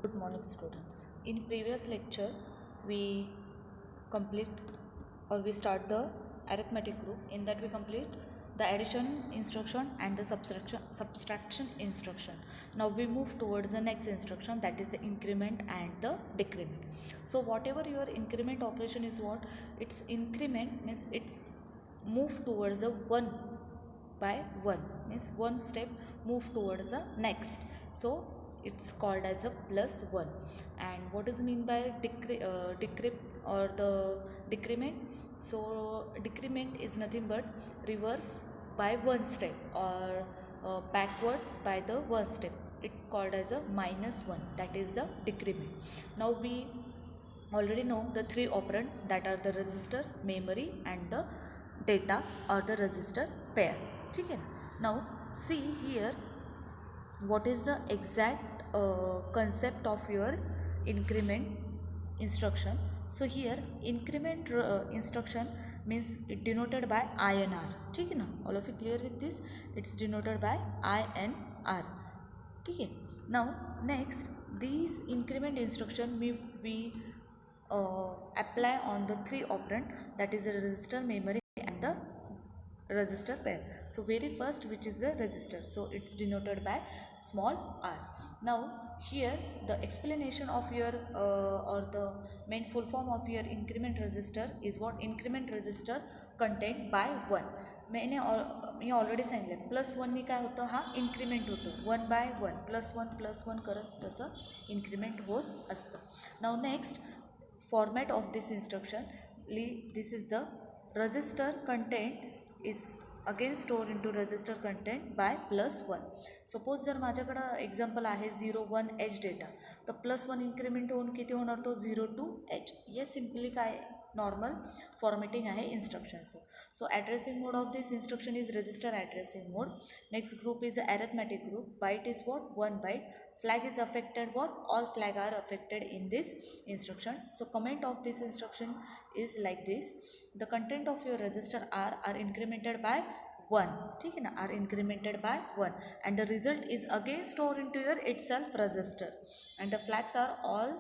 Good morning, students. In previous lecture, we complete we start the arithmetic group. In that, we complete the addition instruction and the subtraction instruction. Now we move towards the next instruction, that is the increment and the decrement. So whatever your increment operation is, what its increment means, it's move towards the one by one, means one step move towards the next, so it's called as a plus one. And what is mean by decrement or the decrement? So decrement is nothing but reverse by one step, or backward by the one step, it called as a minus one, that is the decrement. Now we already know the three operand, that are the register, memory and the data or the register pair. ठीक है ना? Now see here what is the exact concept of your increment instruction. So here increment instruction means it denoted by INR. ठीक है ना? All of you clear with this? It's denoted by INR. ठीक है? Now next, these increment instruction we apply on the three operand, that is the register, memory and the register pair. So very first, which is the register, so it's denoted by small r. Now here the explanation of your or the main full form of your increment register is what? Increment register contained by 1. मैंने मी already सांगितलं plus वननी काय होतं, हा increment होतं, 1 bye 1 plus one करत तसं increment होत असतं. नाव next format of this instruction, this is the register content is again stored into register content by plus 1. Suppose जर माझ्याकडं एक्झाम्पल आहे 01H डेटा, तर प्लस 1 इन्क्रीमेंट होऊन किती होणार, तो 02H. हे सिम्पली काय नॉर्मल फॉर्मेटिंग आहे इन्स्ट्रक्शनचं. So addressing mode of this instruction is register addressing mode. Next group is arithmetic group. Byte is what? 1 byte. Flag is affected what? All flag are affected in this instruction. So comment of this instruction is like this: the content of your register are incremented by 1. ठीक है ना? Are incremented by 1, and the result is again stored into your itself register, and the flags are all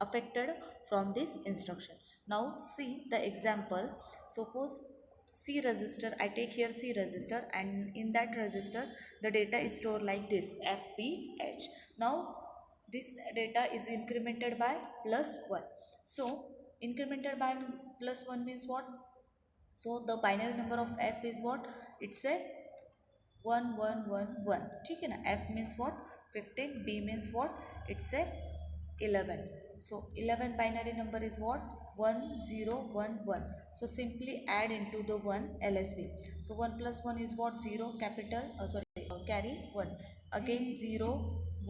affected from this instruction. Now see the example. Suppose C register, I take here C register, and in that register the data is stored like this, FPH. Now this data is incremented by plus 1. So incremented by plus 1 means what? So the binary number of F is what? It's a 1111. ठीक है ना? F means what? 15. B means what? It's a 11. So 11 binary number is what? 1011. So simply add into the 1 LSB. So 1 plus 1 is what? 0, capital carry 1. Again 0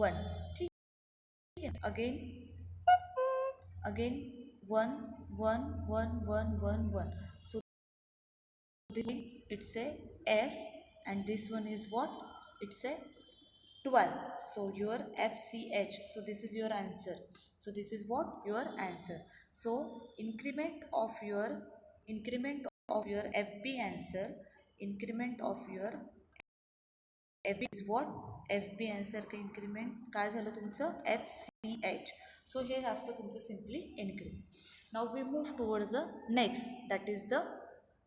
1. ठीक है? Again 1 1 1 1 1 1. So this it's a F, and this one is what? It's a 12. So your FCH. So this is your answer. So this is what? Your answer. So increment of your FB answer, increment of your FB is what? FB answer का increment काय झालं तुमचं? FCH. So हे असतं तुमचं simply increment. Now we move towards the next, that is the,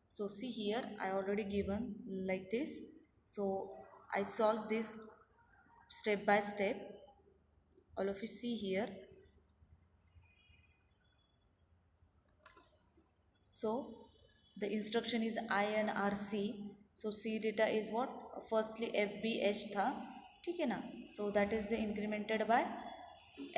so see here I already given like this. So I solve this step by step. All of you see here. So the instruction is INRC. So C data is what? Firstly FBH था, ठीक है ना? So that is the incremented by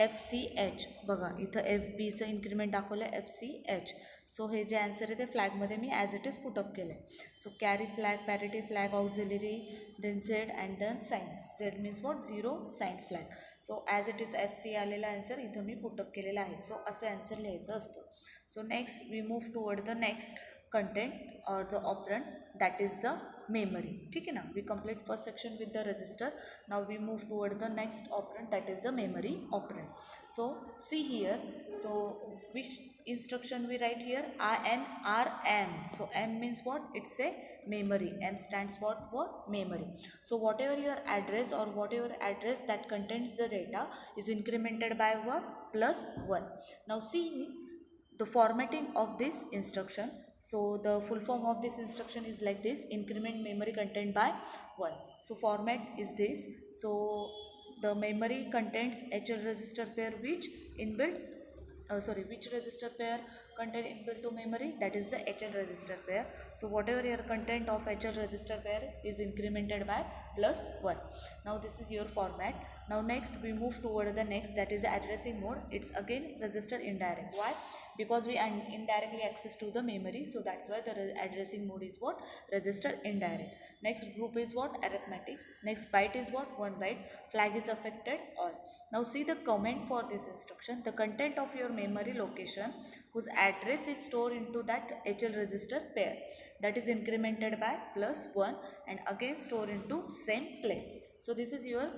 FCH. बघा इथं FBचं increment दाखवलं आहे FCH. सो हे जे answer आहे ते फ्लॅगमध्ये मी ॲज इट इज पुटअप केलं आहे. So carry flag, parity flag, auxiliary, then Z and then sign. Z means what? 0 sign flag. So as it is FC आलेला आन्सर इथं मी पुटअप केलेला आहे. सो असं आन्सर लिहायचं असतं. So next we move toward the next. content or the operand, that is the memory. ठीक है ना, we complete first section with the register. Now we move toward the next operand, that is the memory operand. So see here, so which instruction we write here? INRM. So M means what? It's a memory. M stands for what? Memory. So whatever your address or whatever address that contains the data is incremented by what? Plus 1. Now see the formatting of this instruction. So the full form of this instruction is like this: increment memory content by 1. So format is this. So the memory contains HL register pair which inbuilt which register pair contain inbuilt to memory, that is the HL register pair. So whatever your content of HL register pair is incremented by plus 1. Now this is your format. Now next we move toward the next, that is the addressing mode. It's again register indirect. Why? Because we indirectly access to the memory, so that's why the addressing mode is what? Register indirect. Next group is what? Arithmetic. Next byte is what? 1 byte. Flag is affected all. Now see the comment for this instruction: the content of your memory location whose address is stored into that HL register pair, that is incremented by plus 1 and again stored into same place. So this is your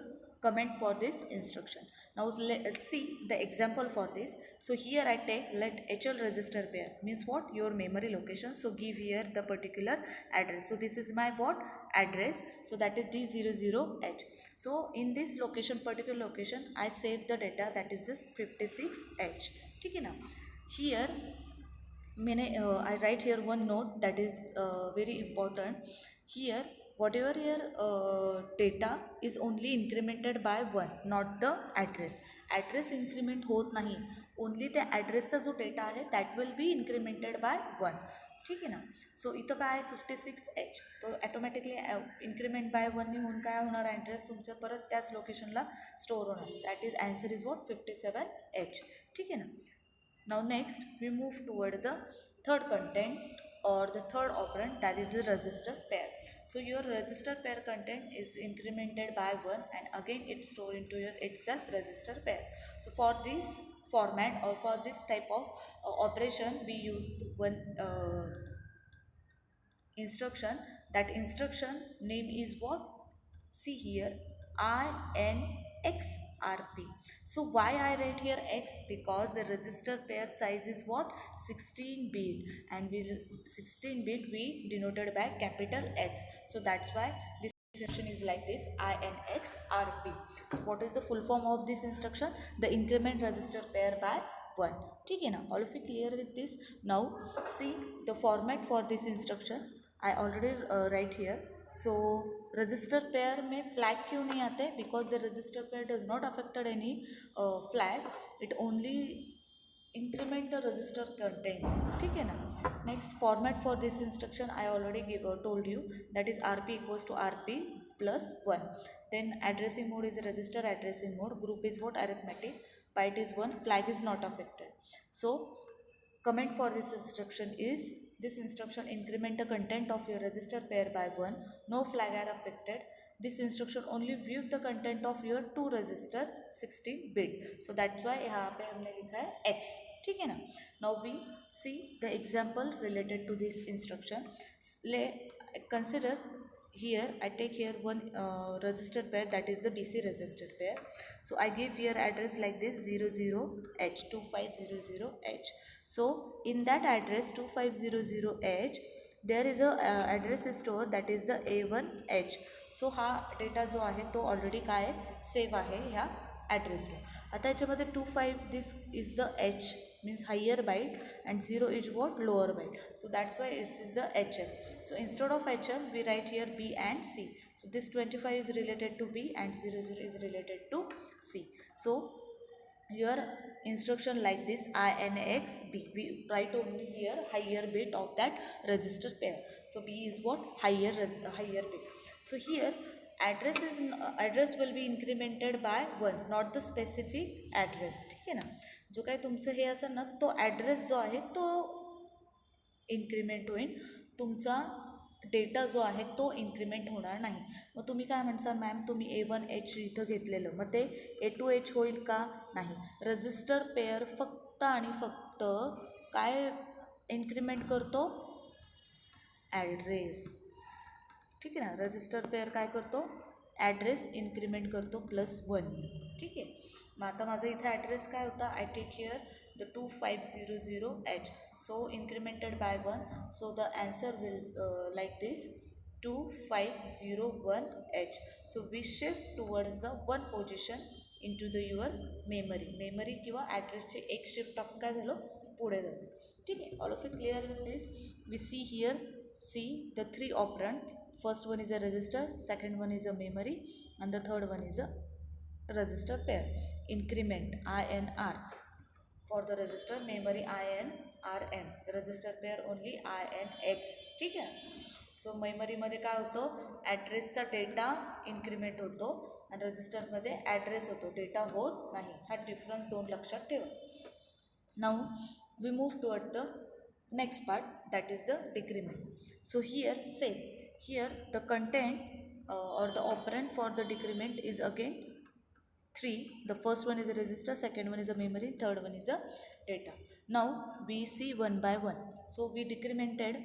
comment for this instruction. Now let's see the example for this. So here I take let HL register pair means what? Your memory location. So give here the particular address. So this is my what? Address. So that is D00H. So in this location, particular location, I save the data, that is this 56H. ठीक है ना? Here I write here one note that is very important. Here whatever your data is only incremented by 1, not the address. Address increment होत नाही, only the address चा जो data आहे that will be incremented by 1. ठीक आहे ना? सो इथं काय 56H, तो ॲटोमॅटिकली इन्क्रीमेंट बाय 1 होऊन काय होणार? ॲड्रेस तुमचं परत त्याच लोकेशनला स्टोअर होणार. That is answer is what? 57H. ठीक आहे ना? Now next we move toward the third content or the third operand, that is the register pair. So your register pair content is incremented by 1 and again it's stored into your itself register pair. So for this format or for this type of operation we use one instruction. That instruction name is what? See here, INXRP. So why I write here X? Because the register pair size is what? 16 bit, and with 16 bit we denoted by capital X. So that's why this instruction is like this, INXRP. So what is the full form of this instruction? The increment register pair by 1. ठीक है ना? All of you clear with this? Now see the format for this instruction. I already write here. So register pair में flag क्यों नहीं आते? Because the register pair does not affected any flag. It only increment the register contents. ठीक है ना? Next format for this instruction I already told you, that is RP equals to RP plus 1. Then addressing mode is register addressing mode. Group is what? Arithmetic. Byte is 1. Flag is not affected. So comment for this instruction is, this instruction increment the content of your register pair by 1. No flag are affected. This instruction only view the content of your 2 register 16 bit. So that's why यहाँ पे हमने लिखा है X. ठीक है ना? Now we see the example related to this instruction. Consider here I take here one register pair, that is the BC register pair. So I give here address like this 00H 2500H. So in that address 2500H there is a address store, that is the A1H. So हा data जो आहे तो already काय save आहे ह्या ॲड्रेसला. आता याच्यामध्ये 25 this is the H means higher byte and 0 is what? Lower byte. So that's why this is the HL. So instead of HL we write here B and C. So this 25 is related to B and 00 is related to C. So your instruction like this INXB, we write only here higher bit of that register pair. So B is what? Higher bit. So here address will be incremented by 1, not the specific address. ठीक है ना? जो काय तुमचं हे असं ना, तो address जो आहे तो इन्क्रीमेंट होईल, तुमचा डेटा जो आहे तो इन्क्रीमेंट होणार नाही. मग तुम्ही काय म्हणसाल मॅम, तुम्ही A1H इथं घेतलेलं, मग ते A2H होईल का? नाही. रजिस्टर पेअर फक्त आणि फक्त काय इन्क्रीमेंट करतो? ॲड्रेस. ठीक आहे ना. रजिस्टर पेअर काय करतो, ॲड्रेस इन्क्रीमेंट करतो +1. ठीक आहे. मग आता माझा इथे ॲड्रेस काय होता, I take here the 2500H. So incremented by 1. So the answer will like this 2501H. So we shift towards the 1 position in to the your memory किंवा ॲड्रेसचे एक शिफ्ट आपण काय झालो, पुढे झालो. ठीक आहे. All of it clear with this. We see here, see the 3 operand. First one is a register, second one is a memory, and the third one is a register pair. Increment INR for the register, memory INRM, register pair only INX. ठीक आहे. सो मेमरीमध्ये काय होतं, ॲड्रेसचा data increment होतो आणि रजिस्टरमध्ये address होतो, data होत नाही. हा डिफरन्स 2 लक्षात ठेवा. Now we move toward the next part, that is the decrement. So here same, here the content or the operand for the decrement is again 3. The first one is a register, second one is a memory, third one is a data. Now we see one by one. So we decremented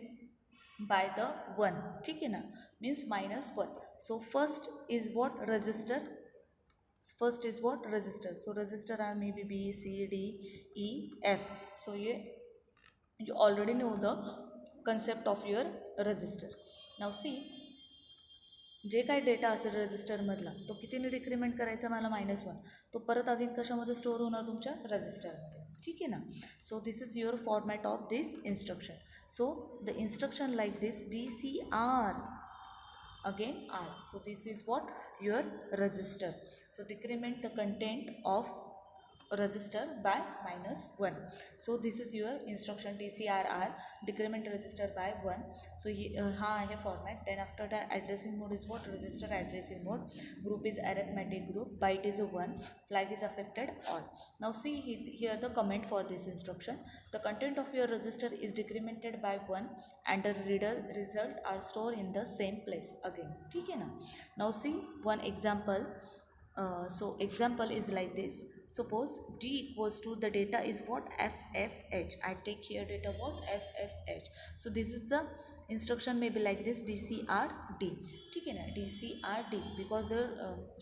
by the 1. ठीक है ना, means -1. So first is what, register. First is what, register. So register are maybe B, C, D, E, F. So you already know the concept of your register. Now see, जे काय data असेल रजिस्टरमधला तो कितीने decrement करायचा, मला -1. तो परत again कशामध्ये store होणार, तुमच्या रजिस्टरमध्ये. ठीक आहे ना. So this is your format of this instruction. So the instruction like this DCR again R. So this is what, your register. So decrement the content of register by -1. So this is your instruction DCRR, decrement register by 1. So हा आहे format. Then after that addressing mode is what, register addressing mode. Group is arithmetic group, byte is a 1, flag is affected all. Now see here the comment for this instruction. The content of your register is decremented by 1 and the result are stored in the same place again. ठीक है ना. Now see one example. So example is like this. Suppose D equals to, the data is what, FFH. I take here data what, FFH. So this is the instruction may be like this, DCRD. ठीक है ना, DCRD, because the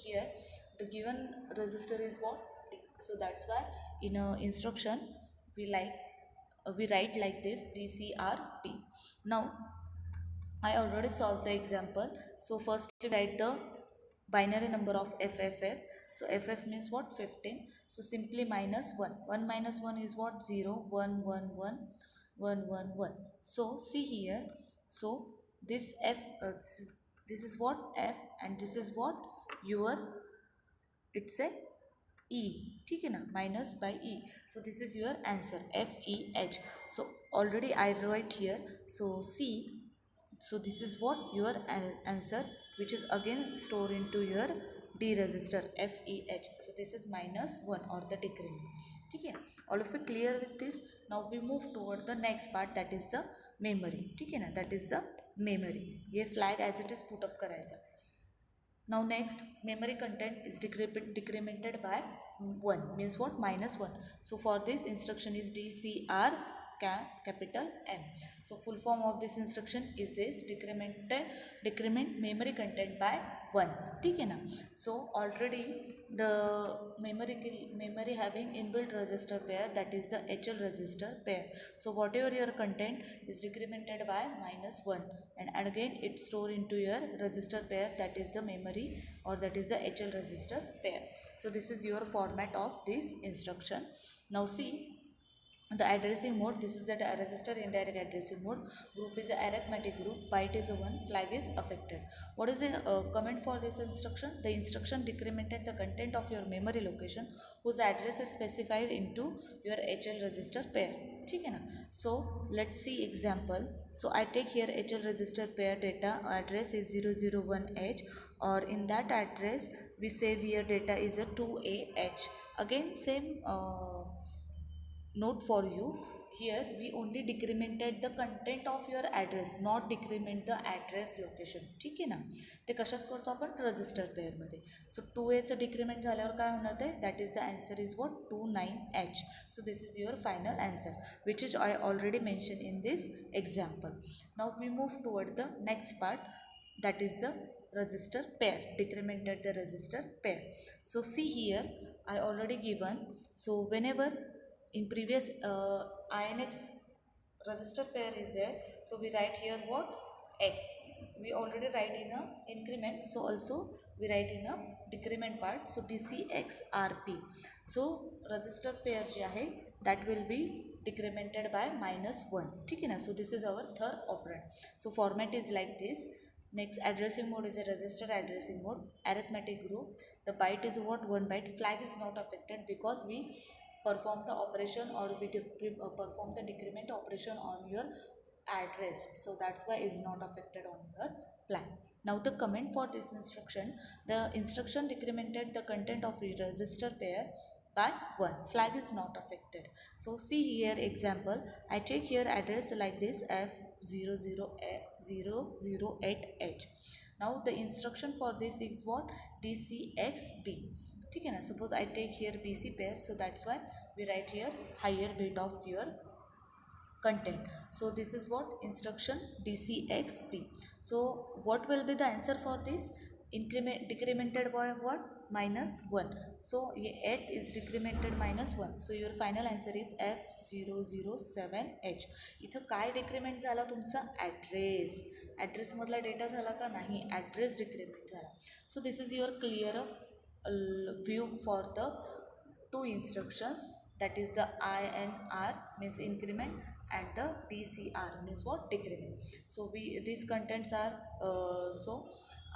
here the given register is what, D. So that's why in a instruction we write like this, DCRD. Now I already solved the example. So first we write the binary number of FFF. So FF means what, 15. So simply -1. 1 minus 1 is what, 0, 1, 1, 1, 1, 1, 1. So see here. So this F, this is what, F, and this is what, your, it's a E. ठीक है ना, minus by E. So this is your answer, FEH. So already I write here. So C. So this is what, your answer, which is again stored into your D register, FEH. So this is -1 or the decrement. ठीक है. All of you clear with this? Now we move toward the next part, that is the memory. ठीक है ना, that is the memory. ये flag as it is put up करायचा. Now next, memory content is decremented by 1, means what, -1. So for this instruction is DCR capital M. So full form of this instruction is this, decrement memory content by 1. ठीक है ना. So already the memory having inbuilt register pair, that is the HL register pair. So whatever your content is decremented by -1, and again it store into your register pair, that is the memory or that is the HL register pair. So this is your format of this instruction. Now see the addressing mode. This is the register indirect addressing mode. Group is a arithmetic group, byte is a 1, flag is affected. What is the comment for this instruction? The instruction decremented the content of your memory location whose address is specified into your HL register pair. ठीक है ना. So let's see example. So I take here HL register pair data address is 001H, or in that address we save here data is a 2AH. Again same note for you. here we only decremented the content of your address, not decrement the address location. ठीक आहे ना. ते कशात करतो आपण register पेअरमध्ये. सो 2Aचं decrement झाल्यावर काय होणार ते, that is the answer is what 29H. So this is your final answer which is I already mention in this example. Now we move toward the next part, that is the register pair, decremented the register pair. So see here I already given. So whenever in previous INX register pair is there, so we write here what x, we already write in a increment, so also we write in a decrement part. So dcx rp, so register pair जे आहे that will be decremented by -1. ठीक है ना. So this is our third operand. So format is like this. Next, addressing mode is a register addressing mode. Arithmetic group, the byte is what 1 byte. Flag is not affected because we perform the operation, or we perform the decrement operation on your address, so that's why it's not affected on your flag. Now the comment for this instruction, the instruction decremented the content of a register pair by 1, flag is not affected. So see here example, I take here address like this F008H. now the instruction for this is what DCXB. ठीक है ना. Suppose I take here BC pair, so that's why we write here higher bit of your content. So this is what instruction DCXB. So what will be the answer for this? Increment decremented by what? -1. So 8 is decremented -1. So your final answer is F007H. इथं काय decrement झाला तुमचा? Address. ॲड्रेसमधला data झाला का? नाही, address decrement झाला. So this is your clear view for the two instructions, that is the INR means increment and the DCR means what decrement. So these contents are so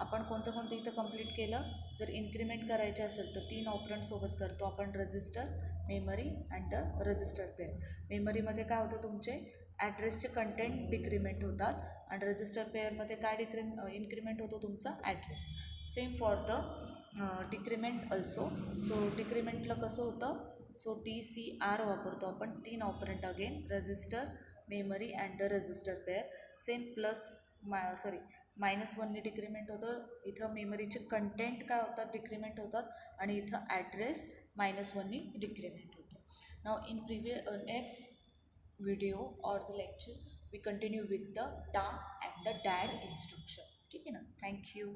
आपण कोणतं कोणतं इथं complete केलं. जर इन्क्रीमेंट करायचे असेल तर 3 ऑपरंट सोबत करतो आपण, register, memory and the register pair. मेमरीमध्ये काय होतं तुमचे ॲड्रेसचे कंटेंट डिक्रीमेंट होतात आणि रजिस्टर पेअरमध्ये काय इन्क्रीमेंट होतो तुमचा address. Same for the decrement also. So डिक्रीमेंटला कसं होतं, सो DCR वापरतो आपण, 3 operand again, register, memory and the register pair. Same plus -1ने डिक्रीमेंट होतं. इथं मेमरीचे कंटेंट काय होतात डिक्रीमेंट होतात आणि इथं ॲड्रेस -1ने डिक्रीमेंट होतं. Now in next video or the lecture we continue with the da and the dad instruction. ठीक है ना. Thank you.